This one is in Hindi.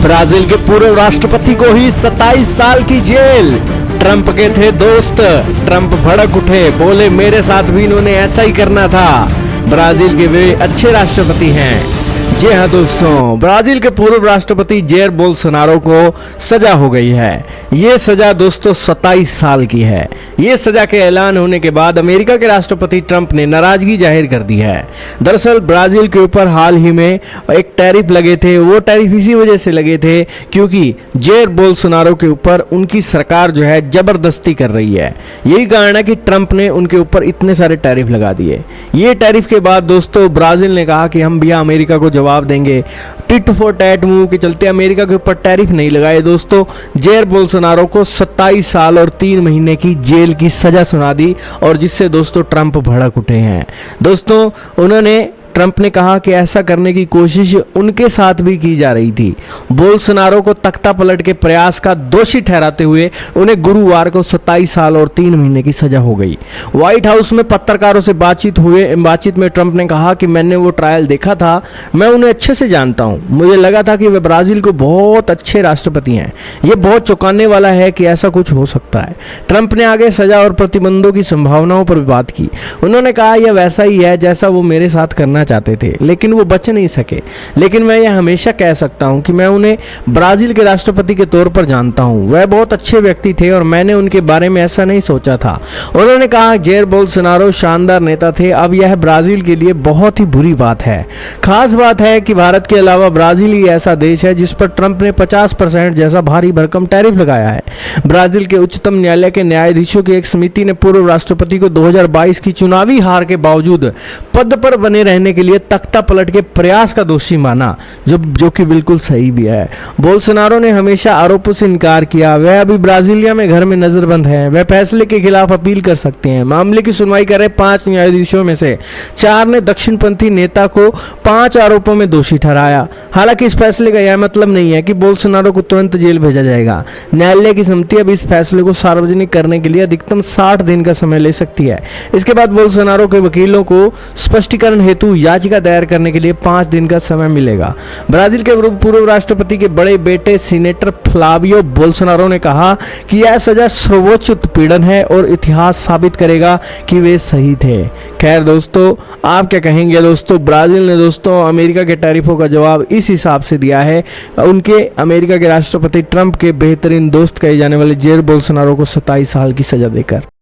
ब्राजील के पूर्व राष्ट्रपति को ही 27 साल की जेल। ट्रंप के थे दोस्त। ट्रंप भड़क उठे, बोले मेरे साथ भी इन्होंने ऐसा ही करना था। ब्राजील के वे अच्छे राष्ट्रपति हैं। जी हाँ दोस्तों, ब्राजील के पूर्व राष्ट्रपति जेर बोल्सोनारो को सजा हो गई है। ये सजा दोस्तों 27 साल की है। ये सजा के ऐलान होने के बाद अमेरिका के राष्ट्रपति ट्रंप ने नाराजगी जाहिर कर दी है। दरअसल ब्राजील के ऊपर हाल ही में एक टैरिफ लगे थे। वो टैरिफ इसी वजह से लगे थे क्योंकि जेर बोल्सोनारो के ऊपर उनकी सरकार जो है जबरदस्ती कर रही है। यही कारण है कि ट्रंप ने उनके ऊपर इतने सारे टैरिफ लगा दिए। ये टैरिफ के बाद दोस्तों ब्राजील ने कहा कि हम भी अमेरिका को जवाब देंगे। टिट फॉर टैट मूव के चलते अमेरिका के ऊपर टैरिफ नहीं लगाए दोस्तों। जेर बोल्सोनारो को 27 साल और 3 महीने की जेल की सजा सुना दी और जिससे दोस्तों ट्रंप भड़क उठे हैं। दोस्तों ट्रंप ने कहा कि ऐसा करने की कोशिश उनके साथ भी की जा रही थी। बोल्सोनारो को तख्ता पलट के प्रयास का दोषी ठहराते हुए उन्हें गुरुवार को 27 साल और 3 महीने की सजा हो गई। व्हाइट हाउस में पत्रकारों से बातचीत में ट्रंप ने कहा कि मैंने वो ट्रायल देखा था, मैं उन्हें अच्छे से जानता हूं। मुझे लगा था कि वे ब्राजील को बहुत अच्छे राष्ट्रपति हैं। ये बहुत चौंकाने वाला है कि ऐसा कुछ हो सकता है। ट्रंप ने आगे सजा और प्रतिबंधों की संभावनाओं पर भी बात की। उन्होंने कहा यह वैसा ही है जैसा वो मेरे साथ करना चाहते थे, लेकिन वो बच नहीं सके। लेकिन मैं यह हमेशा कह सकता हूं कि मैं उन्हें ब्राजील के राष्ट्रपति के तौर पर जानता हूं। वह बहुत अच्छे व्यक्ति थे और मैंने उनके बारे में ऐसा नहीं सोचा था। उन्होंने कहा जेर बोल्सोनारो शानदार नेता थे। अब यह ब्राजील के लिए बहुत ही बुरी बात है। खास बात है कि भारत के अलावा ब्राजील ही ऐसा देश है जिस पर ट्रंप ने 50% जैसा भारी भरकम टैरिफ लगाया है। ब्राजील के उच्चतम न्यायालय के न्यायाधीशों की एक समिति ने पूर्व राष्ट्रपति को 2022 की चुनावी हार के बावजूद पद पर बने रहने के लिए तख्ता पलट के प्रयास का दोषी माना, जो कि बिल्कुल सही भी है। बोल्सोनारो ने हमेशा आरोपों से इनकार किया। वह अभी ब्राजीलिया में घर में नजरबंद हैं। वह फैसले के खिलाफ अपील कर सकते हैं। मामले की सुनवाई कर रहे 5 न्यायाधीशों में से 4 ने दक्षिणपंथी नेता को 5 आरोपों में दोषी ठहराया। हालांकि इस फैसले का यह मतलब नहीं है कि बोल्सोनारो को तुरंत जेल भेजा जाएगा। न्यायालय की समिति अब इस फैसले को सार्वजनिक करने के लिए अधिकतम 60 दिन का समय ले सकती है। इसके बाद बोल्सोनारो के वकीलों को स्पष्टीकरण हेतु याचिका दायर करने के लिए 5 दिन का समय मिलेगा। ब्राजील के पूर्व राष्ट्रपति के बड़े बेटे सीनेटर फ्लावियो बोल्सोनारो ने कहा कि यह सजा सर्वोच्च उत्पीड़न है और इतिहास साबित करेगा कि वे सही थे। खैर दोस्तों, आप क्या कहेंगे दोस्तों? ब्राजील ने दोस्तों अमेरिका के टैरिफों का जवाब इस हिसाब से दिया है। उनके अमेरिका के राष्ट्रपति ट्रंप के बेहतरीन दोस्त कहे जाने वाले जेर बोल्सोनारो को 27 साल की सजा देकर।